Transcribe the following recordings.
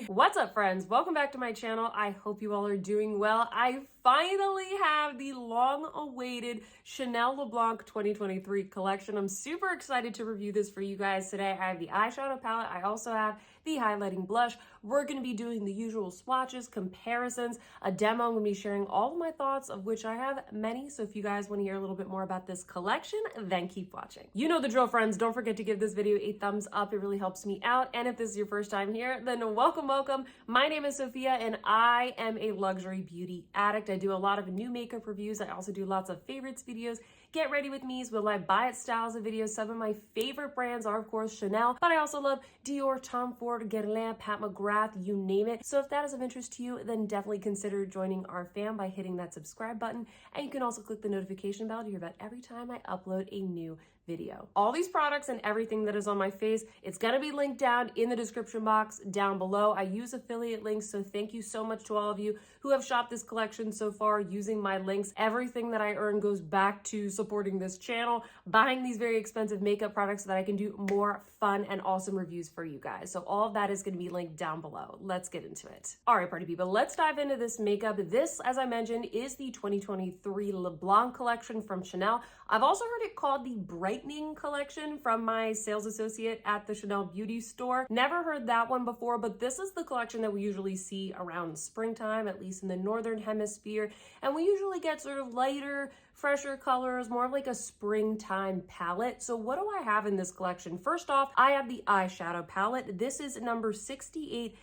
What's up, friends? Welcome back to my channel. I hope you all are doing well. I finally have the long-awaited Chanel Le Blanc 2023 collection. I'm super excited to review this for you guys today. I have the eyeshadow palette. I also have the highlighting blush. We're going to be doing the usual swatches, comparisons, a demo. I'm going to be sharing all of my thoughts, of which I have many. So if you guys want to hear a little bit more about this collection, then keep watching. You know the drill, friends. Don't forget to give this video a thumbs up. It really helps me out. And if this is your first time here, then welcome. My name is Sophia and I am a luxury beauty addict. I do a lot of new makeup reviews. I also do lots of favorites videos. Get ready with me's, will I buy it styles of videos. Some of my favorite brands are, of course, Chanel, but I also love Dior, Tom Ford, Guerlain, Pat McGrath, you name it. So if that is of interest to you, then definitely consider joining our fam by hitting that subscribe button. And you can also click the notification bell to hear about every time I upload a new video. All these products and everything that is on my face, it's going to be linked down in the description box down below. I use affiliate links, so thank you so much to all of you who have shopped this collection so far using my links. Everything that I earn goes back to supporting this channel, buying these very expensive makeup products so that I can do more fun and awesome reviews for you guys. So all of that is going to be linked down below. Let's get into it. All right, party people, let's dive into this makeup. This, as I mentioned, is the 2023 Le Blanc collection from Chanel. I've also heard it called the Brightening collection from my sales associate at the Chanel beauty store. Never heard that one before, but this is the collection that we usually see around springtime, at least in the northern hemisphere. And we usually get sort of lighter, fresher colors, more of like a springtime palette. So what do I have in this collection? First off, I have the eyeshadow palette. This is number 68.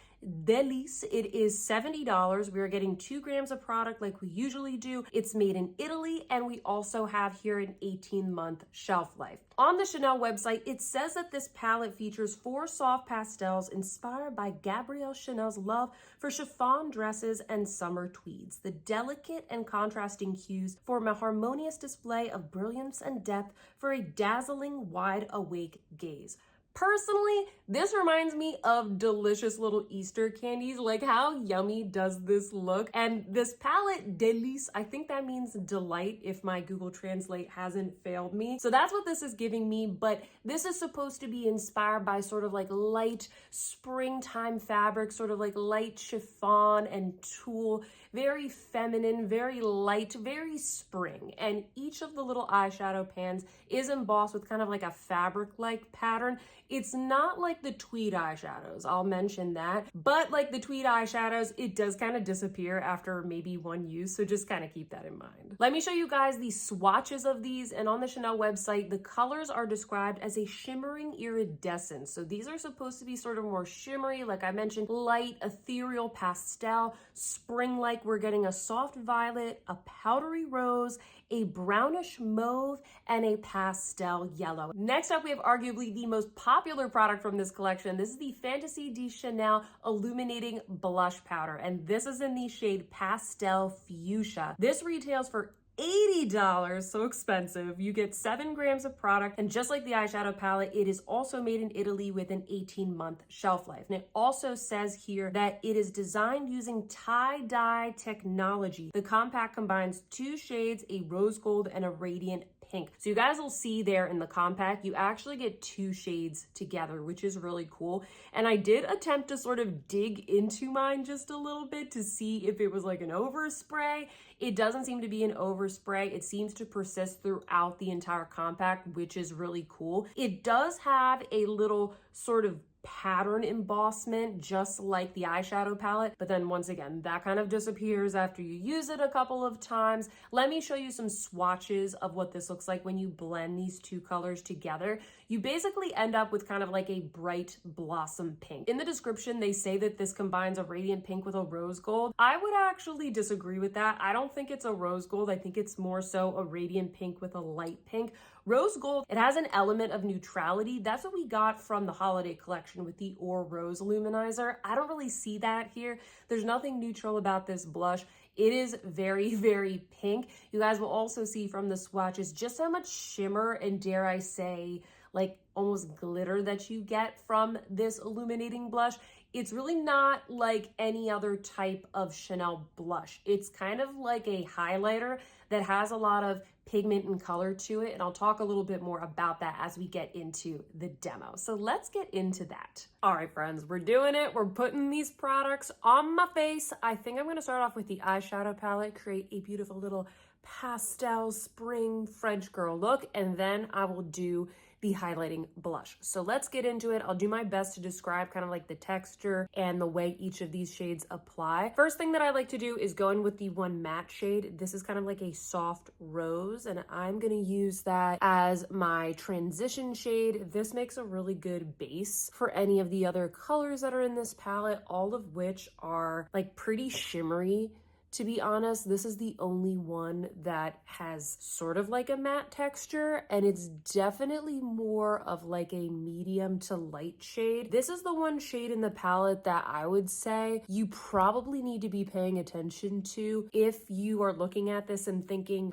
Delices. It is $70. We are getting 2 grams of product like we usually do. It's made in Italy, and we also have here an 18-month shelf life. On the Chanel website, it says that this palette features 4 soft pastels inspired by Gabrielle Chanel's love for chiffon dresses and summer tweeds. The delicate and contrasting hues form a harmonious display of brilliance and depth for a dazzling, wide-awake gaze. Personally, this reminds me of delicious little Easter candies. Like, how yummy does this look? And this palette, Delices, I think that means delight if my Google Translate hasn't failed me. So that's what this is giving me, but this is supposed to be inspired by sort of like light springtime fabric, sort of like light chiffon and tulle, very feminine, very light, very spring. And each of the little eyeshadow pans is embossed with kind of like a fabric-like pattern. It's not like the tweed eyeshadows, I'll mention that, but like the tweed eyeshadows, it does kind of disappear after maybe one use, so just kind of keep that in mind. Let me show you guys the swatches of these, and on the Chanel website, the colors are described as a shimmering iridescence. So these are supposed to be sort of more shimmery, like I mentioned, light, ethereal pastel, spring-like. We're getting a soft violet, a powdery rose, a brownish mauve, and a pastel yellow. Next up, we have arguably the most popular product from this collection. This is the Fantasie de Chanel Illuminating Blush Powder, and this is in the shade Pastel Fushia. This retails for $80, so expensive. You get 7 grams of product, and just like the eyeshadow palette, it is also made in Italy with an 18-month shelf life. And it also says here that it is designed using tie-dye technology. The compact combines 2 shades, a rose gold and a radiant pink. So you guys will see there in the compact, you actually get 2 shades together, which is really cool. And I did attempt to sort of dig into mine just a little bit to see if it was like an overspray. It doesn't seem to be an overspray. It seems to persist throughout the entire compact, which is really cool. It does have a little sort of pattern embossment just like the eyeshadow palette, but then once again that kind of disappears after you use it a couple of times. Let me show you some swatches of what this looks like when you blend these 2 colors together. You basically end up with kind of like a bright blossom pink. In the description they say that this combines a radiant pink with a rose gold. I would actually disagree with that. I don't think it's a rose gold. I think it's more so a radiant pink with a light pink. Rose gold, it has an element of neutrality. That's what we got from the holiday collection with the Or Rose Luminizer. I don't really see that here. There's nothing neutral about this blush. It is very, very pink. You guys will also see from the swatches just how much shimmer and, dare I say, like almost glitter that you get from this illuminating blush. It's really not like any other type of Chanel blush. It's kind of like a highlighter that has a lot of pigment and color to it. And I'll talk a little bit more about that as we get into the demo. So let's get into that. All right, friends, we're doing it. We're putting these products on my face. I think I'm going to start off with the eyeshadow palette, create a beautiful little pastel spring French girl look, and then I will do the highlighting blush. So let's get into it. I'll do my best to describe kind of like the texture and the way each of these shades apply. First thing that I like to do is go in with the one matte shade. This is kind of like a soft rose, and I'm gonna use that as my transition shade. This makes a really good base for any of the other colors that are in this palette, all of which are like pretty shimmery. To be honest, this is the only one that has sort of like a matte texture, and it's definitely more of like a medium to light shade. This is the one shade in the palette that I would say you probably need to be paying attention to if you are looking at this and thinking,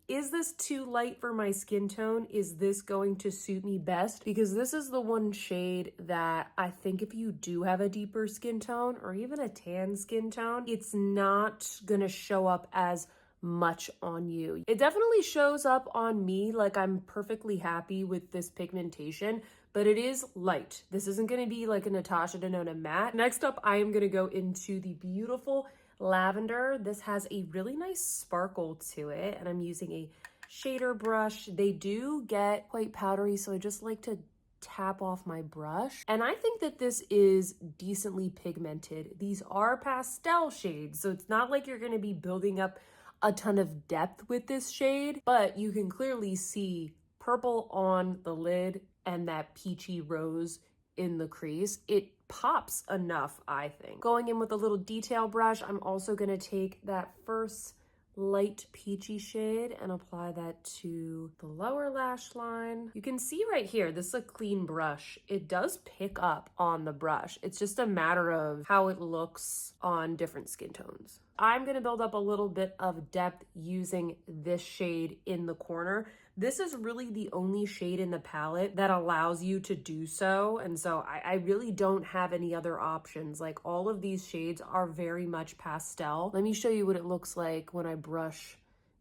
is this too light for my skin tone? Is this going to suit me best? Because this is the one shade that I think if you do have a deeper skin tone or even a tan skin tone, it's not gonna show up as much on you. It definitely shows up on me, like I'm perfectly happy with this pigmentation, but it is light. This isn't gonna be like a Natasha Denona matte. Next up, I am gonna go into the beautiful lavender. This has a really nice sparkle to it, and I'm using a shader brush. They do get quite powdery, so I just like to tap off my brush. And I think that this is decently pigmented. These are pastel shades, so it's not like you're going to be building up a ton of depth with this shade, but you can clearly see purple on the lid and that peachy rose in the crease. It pops enough, I think. Going in with a little detail brush, I'm also going to take that first light peachy shade and apply that to the lower lash line. You can see right here, this is a clean brush. It does pick up on the brush. It's just a matter of how it looks on different skin tones. I'm going to build up a little bit of depth using this shade in the corner. This is really the only shade in the palette that allows you to do so. And so I really don't have any other options. Like all of these shades are very much pastel. Let me show you what it looks like when I brush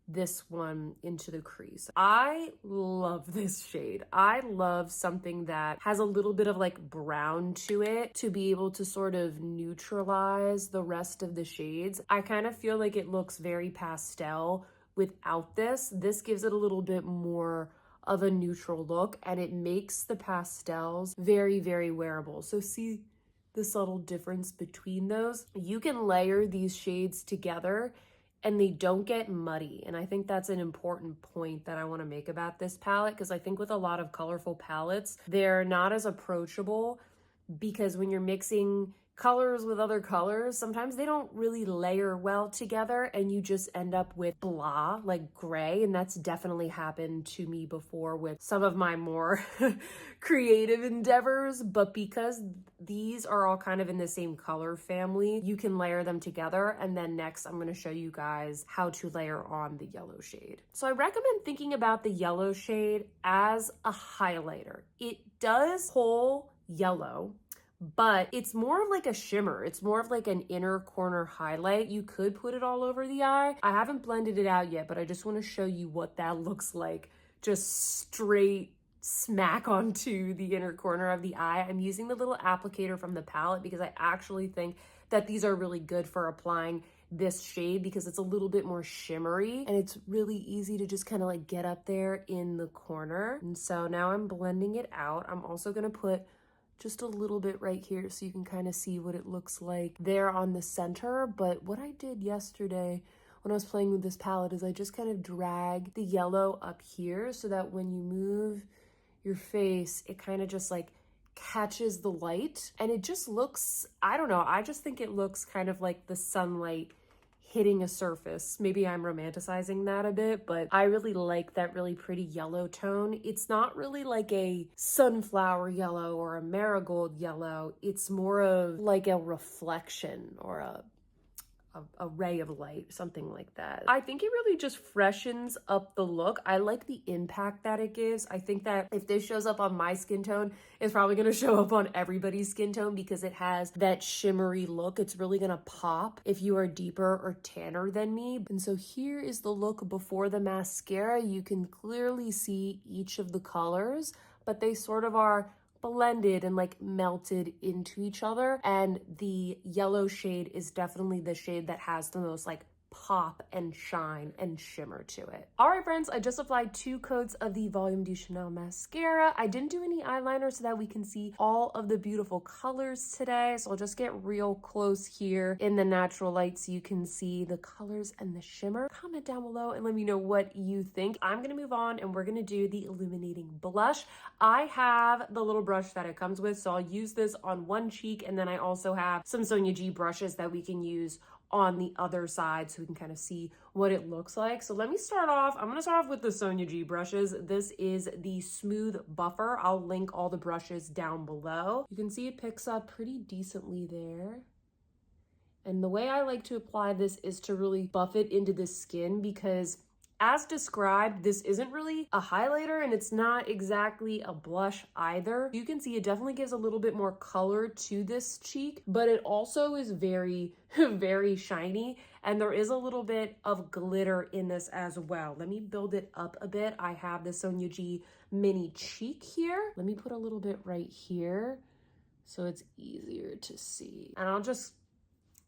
this one into the crease. I love this shade. I love something that has a little bit of like brown to it to be able to sort of neutralize the rest of the shades. I kind of feel like it looks very pastel without this. This gives it a little bit more of a neutral look, and it makes the pastels very, very wearable. So see the subtle difference between those? You can layer these shades together and they don't get muddy. And I think that's an important point that I want to make about this palette, because I think with a lot of colorful palettes, they're not as approachable, because when you're mixing colors with other colors, sometimes they don't really layer well together and you just end up with blah, like gray. And that's definitely happened to me before with some of my more creative endeavors. But because these are all kind of in the same color family, you can layer them together. And then next, I'm going to show you guys how to layer on the yellow shade. So I recommend thinking about the yellow shade as a highlighter. It does pull yellow, but it's more of like a shimmer. It's more of like an inner corner highlight. You could put it all over the eye. I haven't blended it out yet, but I just want to show you what that looks like. Just straight smack onto the inner corner of the eye. I'm using the little applicator from the palette because I actually think that these are really good for applying this shade, because it's a little bit more shimmery and it's really easy to just kind of like get up there in the corner. And so now I'm blending it out. I'm also going to put just a little bit right here so you can kind of see what it looks like there on the center. But what I did yesterday when I was playing with this palette is I just kind of drag the yellow up here so that when you move your face, it kind of just like catches the light, and it just looks, I don't know, I just think it looks kind of like the sunlight hitting a surface. Maybe I'm romanticizing that a bit, but I really like that really pretty yellow tone. It's not really like a sunflower yellow or a marigold yellow. It's more of like a reflection or a a ray of light, something like that. I think it really just freshens up the look. I like the impact that it gives. I think that if this shows up on my skin tone, it's probably gonna show up on everybody's skin tone because it has that shimmery look. It's really gonna pop if you are deeper or tanner than me. And so here is the look before the mascara. You can clearly see each of the colors, but they sort of are blended and like melted into each other. And the yellow shade is definitely the shade that has the most like pop and shine and shimmer to it. All right, friends, I just applied 2 coats of the Volume du Chanel mascara. I didn't do any eyeliner so that we can see all of the beautiful colors today. So I'll just get real close here in the natural light so you can see the colors and the shimmer. Comment down below and let me know what you think. I'm gonna move on and we're gonna do the illuminating blush. I have the little brush that it comes with, so I'll use this on one cheek, and then I also have some Sonia G brushes that we can use on the other side so we can kind of see what it looks like. So let me start off. I'm going to start off with the Sonia G brushes. This is the Smooth Buffer. I'll link all the brushes down below. You can see it picks up pretty decently there. And the way I like to apply this is to really buff it into the skin because as described, this isn't really a highlighter and it's not exactly a blush either. You can see it definitely gives a little bit more color to this cheek, but it also is very, very shiny. And there is a little bit of glitter in this as well. Let me build it up a bit. I have the Sonia G mini cheek here. Let me put a little bit right here so it's easier to see. And I'll just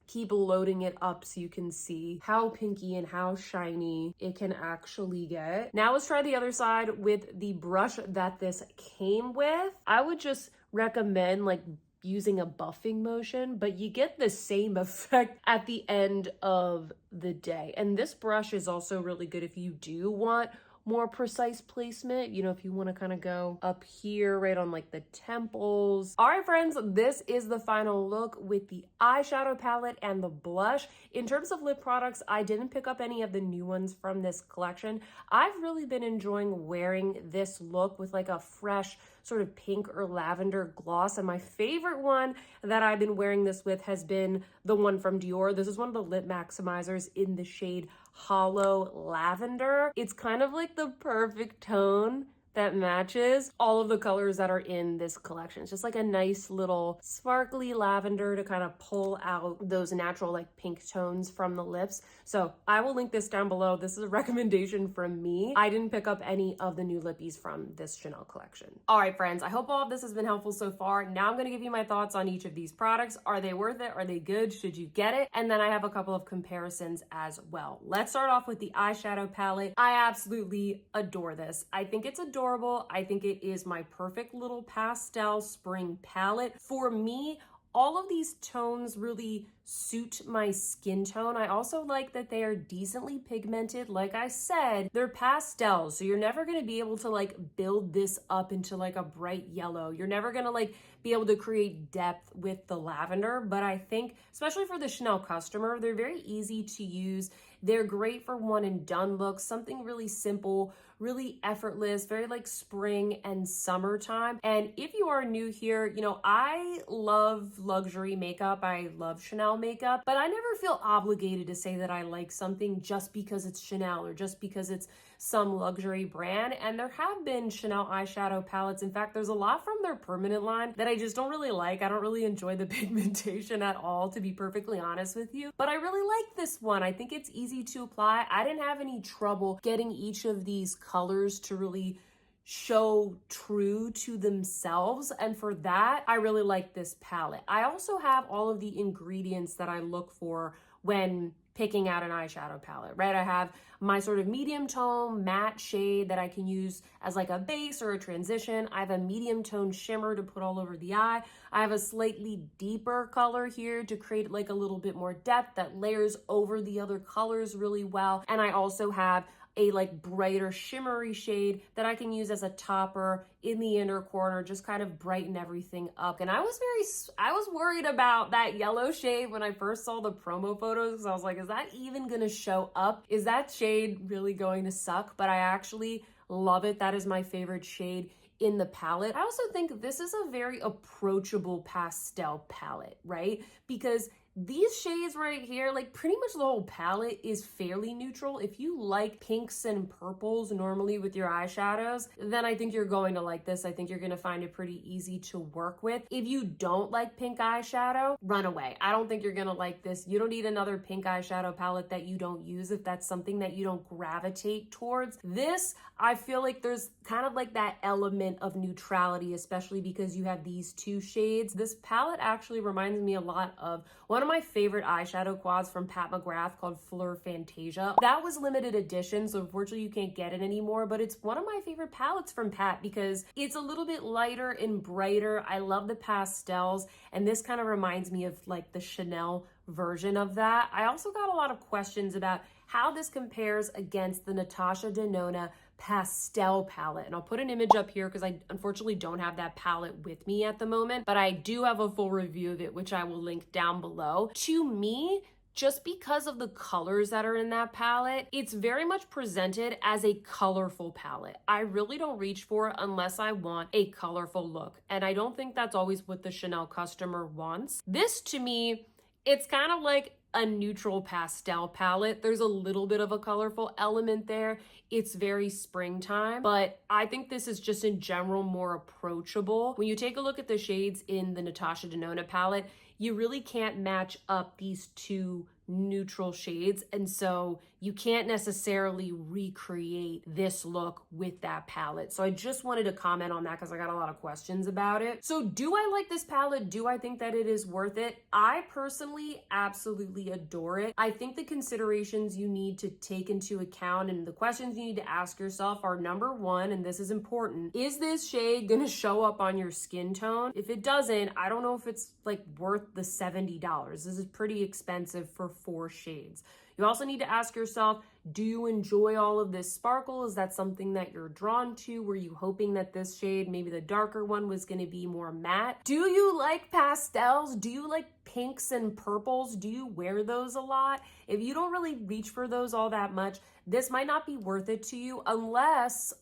keep loading it up so you can see how pinky and how shiny it can actually get. Now let's try the other side with the brush that this came with. I would just recommend like using a buffing motion, but you get the same effect at the end of the day. And this brush is also really good if you do want more precise placement, you know, if you want to kind of go up here right on like the temples. All right, friends, this is the final look with the eyeshadow palette and the blush. In terms of lip products, I didn't pick up any of the new ones from this collection. I've really been enjoying wearing this look with like a fresh sort of pink or lavender gloss. And my favorite one that I've been wearing this with has been the one from Dior. This is one of the lip maximizers in the shade Hollow Lavender. It's kind of like the perfect tone that matches all of the colors that are in this collection. It's just like a nice little sparkly lavender to kind of pull out those natural like pink tones from the lips. So I will link this down below. This is a recommendation from me. I didn't pick up any of the new lippies from this Chanel collection. All right, friends, I hope all of this has been helpful so far. Now I'm gonna give you my thoughts on each of these products. Are they worth it? Are they good? Should you get it? And then I have a couple of comparisons as well. Let's start off with the eyeshadow palette. I absolutely adore this. I think it's adorable. I think it is my perfect little pastel spring palette. For me, all of these tones really suit my skin tone. I also like that they are decently pigmented. Like I said, they're pastels, so you're never going to be able to like build this up into like a bright yellow. You're never going to like be able to create depth with the lavender, but I think especially for the Chanel customer, they're very easy to use. They're great for one and done looks, something really simple, really effortless, very like spring and summertime. And if you are new here, you know, I love luxury makeup. I love Chanel makeup, but I never feel obligated to say that I like something just because it's Chanel or just because it's some luxury brand. And there have been Chanel eyeshadow palettes. In fact, there's a lot from their permanent line that I just don't really like. I don't really enjoy the pigmentation at all, to be perfectly honest with you. But I really like this one. I think it's easy to apply. I didn't have any trouble getting each of these colors to really show true to themselves, and for that I really like this palette. I also have all of the ingredients that I look for when picking out an eyeshadow palette, right? I have my sort of medium tone matte shade that I can use as like a base or a transition. I have a medium tone shimmer to put all over the eye. I have a slightly deeper color here to create like a little bit more depth that layers over the other colors really well. And I also have a like brighter shimmery shade that I can use as a topper in the inner corner, just kind of brighten everything up. And I was worried about that yellow shade when I first saw the promo photos, because I was like, is that even gonna show up? Is that shade really going to suck? But I actually love it. That is my favorite shade in the palette. I also think this is a very approachable pastel palette, right? Because these shades right here, like pretty much the whole palette is fairly neutral. If you like pinks and purples normally with your eyeshadows, then I think you're going to like this. I think you're going to find it pretty easy to work with. If you don't like pink eyeshadow, run away. I don't think you're going to like this. You don't need another pink eyeshadow palette that you don't use if that's something that you don't gravitate towards. This, I feel like there's kind of like that element of neutrality, especially because you have these two shades. This palette actually reminds me a lot of one of my favorite eyeshadow quads from Pat McGrath called Fleur Fantasia. That was limited edition, so unfortunately you can't get it anymore, but it's one of my favorite palettes from Pat because it's a little bit lighter and brighter. I love the pastels, and this kind of reminds me of like the Chanel version of that. I also got a lot of questions about how this compares against the Natasha Denona pastel palette, and I'll put an image up here because I unfortunately don't have that palette with me at the moment, but I do have a full review of it, which I will link down below. To me, just because of the colors that are in that palette, it's very much presented as a colorful palette. I really don't reach for it unless I want a colorful look, and I don't think that's always what the Chanel customer wants. This, to me, it's kind of like a neutral pastel palette. There's a little bit of a colorful element there. It's very springtime, but I think this is just in general more approachable. When you take a look at the shades in the Natasha Denona palette, you really can't match up these two neutral shades, and so you can't necessarily recreate this look with that palette. So I just wanted to comment on that because I got a lot of questions about it. So do I like this palette? Do I think that it is worth it? I personally absolutely adore it. I think the considerations you need to take into account and the questions you need to ask yourself are, number one, and this is important, is this shade gonna show up on your skin tone? If it doesn't, I don't know if it's like worth the $70. This is pretty expensive for 4 shades. You also need to ask yourself, do you enjoy all of this sparkle? Is that something that you're drawn to? Were you hoping that this shade, maybe the darker one, was going to be more matte? Do you like pastels? Do you like pinks and purples? Do you wear those a lot? If you don't really reach for those all that much, this might not be worth it to you unless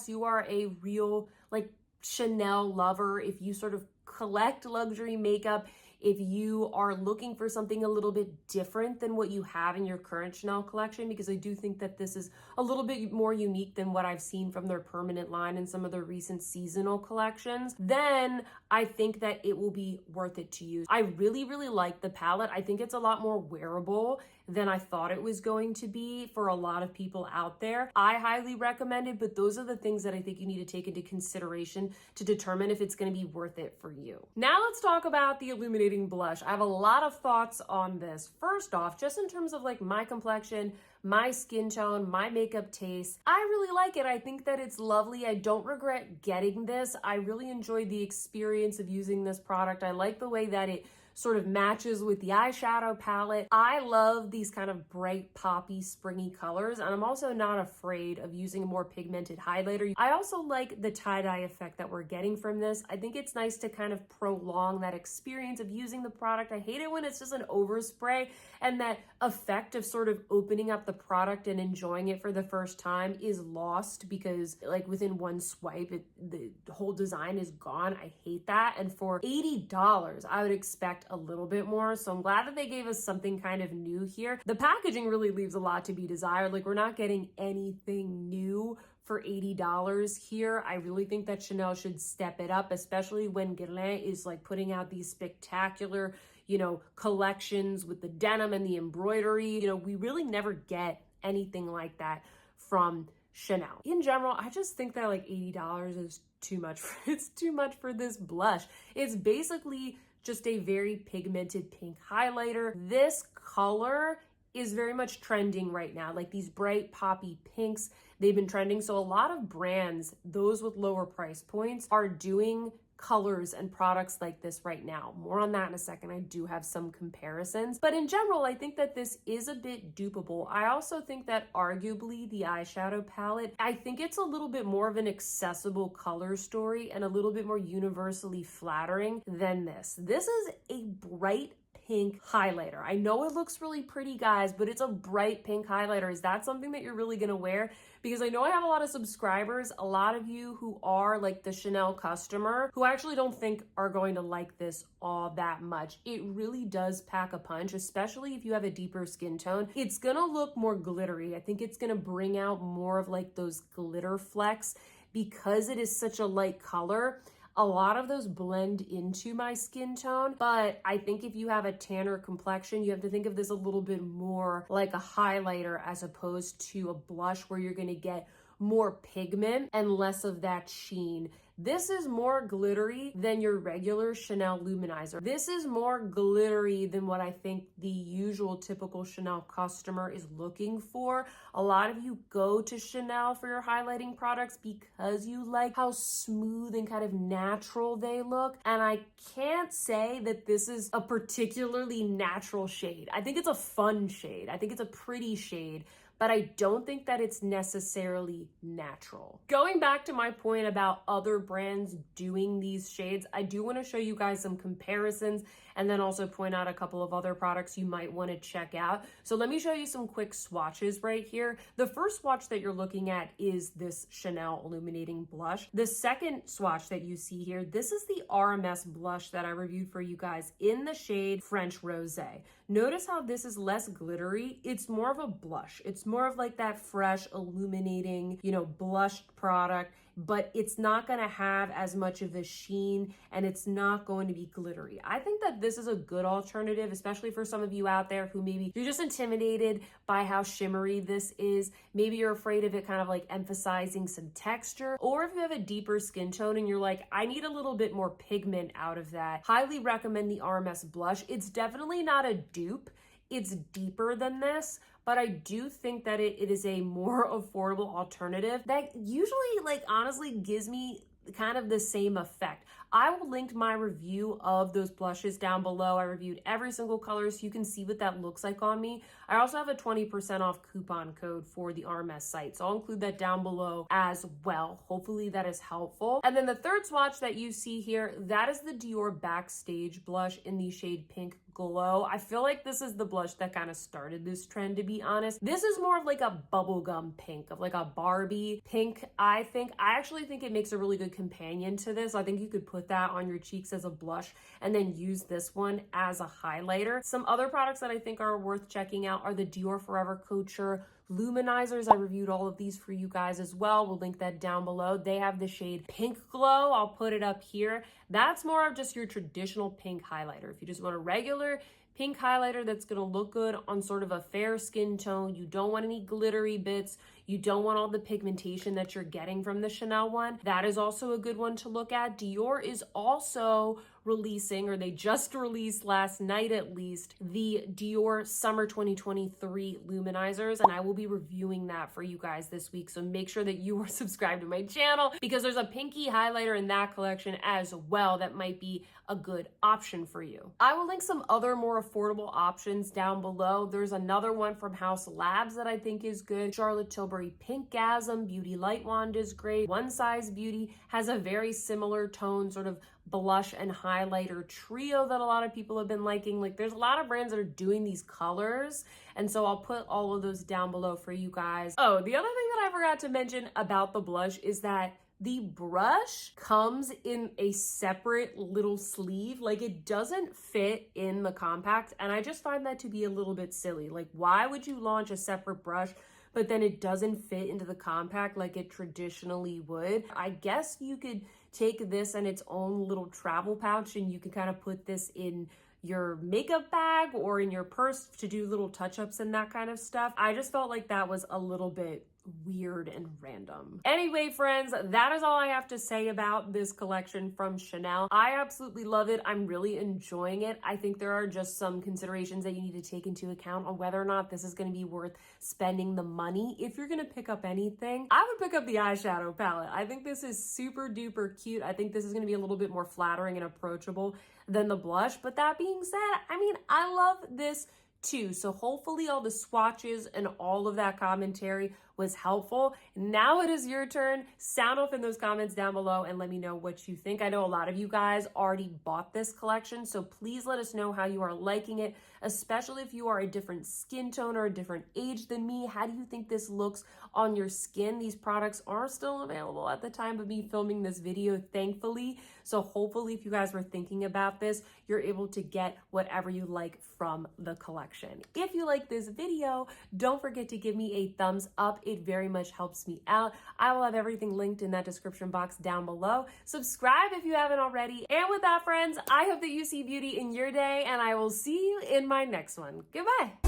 you are a real like Chanel lover, if you sort of collect luxury makeup, if you are looking for something a little bit different than what you have in your current Chanel collection, because I do think that this is a little bit more unique than what I've seen from their permanent line and some of their recent seasonal collections, then I think that it will be worth it to use. I really, really like the palette. I think it's a lot more wearable than I thought it was going to be for a lot of people out there. I highly recommend it, but those are the things that I think you need to take into consideration to determine if it's going to be worth it for you. Now let's talk about the Illuminating blush. I have a lot of thoughts on this. First off, just in terms of like my complexion, my skin tone, my makeup taste, I really like it. I think that it's lovely. I don't regret getting this. I really enjoyed the experience of using this product. I like the way that it sort of matches with the eyeshadow palette. I love these kind of bright, poppy, springy colors, and I'm also not afraid of using a more pigmented highlighter. I also like the tie-dye effect that we're getting from this. I think it's nice to kind of prolong that experience of using the product. I hate it when it's just an overspray, and that effect of sort of opening up the product and enjoying it for the first time is lost because like within one swipe, the whole design is gone. I hate that. And for $80, I would expect a little bit more. So I'm glad that they gave us something kind of new here. The packaging really leaves a lot to be desired. Like, we're not getting anything new for $80 here. I really think that Chanel should step it up, especially when Guerlain is like putting out these spectacular, you know, collections with the denim and the embroidery. You know, we really never get anything like that from Chanel. In general, I just think that like $80 is too much. It's too much for this blush. It's basically just a very pigmented pink highlighter. This color is very much trending right now, like these bright poppy pinks. They've been trending. So a lot of brands, those with lower price points, are doing colors and products like this right now. More on that in a second. I do have some comparisons, but in general, I think that this is a bit dupeable. I also think that arguably the eyeshadow palette, I think it's a little bit more of an accessible color story and a little bit more universally flattering than this. This is a bright pink highlighter. I know it looks really pretty, guys, but it's a bright pink highlighter. Is that something that you're really gonna wear? Because I know I have a lot of subscribers, a lot of you who are like the Chanel customer, who I actually don't think are going to like this all that much. It really does pack a punch, especially if you have a deeper skin tone. It's gonna look more glittery. I think it's gonna bring out more of like those glitter flecks because it is such a light color. A lot of those blend into my skin tone, but I think if you have a tanner complexion, you have to think of this a little bit more like a highlighter as opposed to a blush where you're gonna get more pigment and less of that sheen. This is more glittery than your regular Chanel luminizer. This is more glittery than what I think the usual typical Chanel customer is looking for. A lot of you go to Chanel for your highlighting products because you like how smooth and kind of natural they look. And I can't say that this is a particularly natural shade. I think it's a fun shade. I think it's a pretty shade, but I don't think that it's necessarily natural. Going back to my point about other brands doing these shades, I do want to show you guys some comparisons and then also point out a couple of other products you might want to check out. So let me show you some quick swatches right here. The first swatch that you're looking at is this Chanel Illuminating blush. The second swatch that you see here, this is the RMS blush that I reviewed for you guys in the shade French Rosé. Notice how this is less glittery. It's more of a blush. It's more of like that fresh, illuminating, you know, blushed product, but it's not gonna have as much of a sheen and it's not going to be glittery. I think that this is a good alternative, especially for some of you out there who maybe you're just intimidated by how shimmery this is. Maybe you're afraid of it kind of like emphasizing some texture, or if you have a deeper skin tone and you're like, I need a little bit more pigment out of that. Highly recommend the RMS blush. It's definitely not a dupe. It's deeper than this, but I do think that it is a more affordable alternative that usually, like, honestly gives me kind of the same effect. I will link my review of those blushes down below. I reviewed every single color so you can see what that looks like on me. I also have a 20% off coupon code for the RMS site, so I'll include that down below as well. Hopefully that is helpful. And then the third swatch that you see here, that is the Dior Backstage blush in the shade Pink Glow. I feel like this is the blush that kind of started this trend, to be honest. This is more of like a bubblegum pink, of like a Barbie pink, I think. I actually think it makes a really good companion to this. I think you could put that on your cheeks as a blush and then use this one as a highlighter. Some other products that I think are worth checking out are the Dior Forever Couture luminizers. I reviewed all of these for you guys as well. We'll link that down below. They have the shade Pink Glow. I'll put it up here. That's more of just your traditional pink highlighter. If you just want a regular pink highlighter that's gonna look good on sort of a fair skin tone, you don't want any glittery bits, you don't want all the pigmentation that you're getting from the Chanel one, that is also a good one to look at. Dior is also releasing, or they just released last night at least, the Dior Summer 2023 luminizers, and I will be reviewing that for you guys this week, so make sure that you are subscribed to my channel because there's a pinky highlighter in that collection as well that might be a good option for you. I will link some other more affordable options down below. There's another one from House Labs that I think is good. Charlotte Tilbury Pinkgasm Beauty Light Wand is great. One Size Beauty has a very similar tone, sort of blush and highlighter trio that a lot of people have been liking. Like, there's a lot of brands that are doing these colors, and so I'll put all of those down below for you guys. Oh, the other thing that I forgot to mention about the blush is that the brush comes in a separate little sleeve. Like, it doesn't fit in the compact, and I just find that to be a little bit silly. Like, why would you launch a separate brush but then it doesn't fit into the compact like it traditionally would? I guess you could take this and its own little travel pouch and you can kind of put this in your makeup bag or in your purse to do little touch-ups and that kind of stuff. I just felt like that was a little bit weird and random. Anyway, friends, that is all I have to say about this collection from Chanel. I absolutely love it. I'm really enjoying it. I think there are just some considerations that you need to take into account on whether or not this is going to be worth spending the money. If you're going to pick up anything, I would pick up the eyeshadow palette. I think this is super duper cute. I think this is going to be a little bit more flattering and approachable than the blush. But that being said, I mean, I love this too. So hopefully all the swatches and all of that commentary was helpful. Now it is your turn. Sound off in those comments down below and let me know what you think. I know a lot of you guys already bought this collection, so please let us know how you are liking it, especially if you are a different skin tone or a different age than me. How do you think this looks on your skin? These products are still available at the time of me filming this video, thankfully. So hopefully if you guys were thinking about this, you're able to get whatever you like from the collection. If you like this video, don't forget to give me a thumbs up. It very much helps me out. I will have everything linked in that description box down below. Subscribe if you haven't already. And with that, friends, I hope that you see beauty in your day, and I will see you in my next one. Goodbye.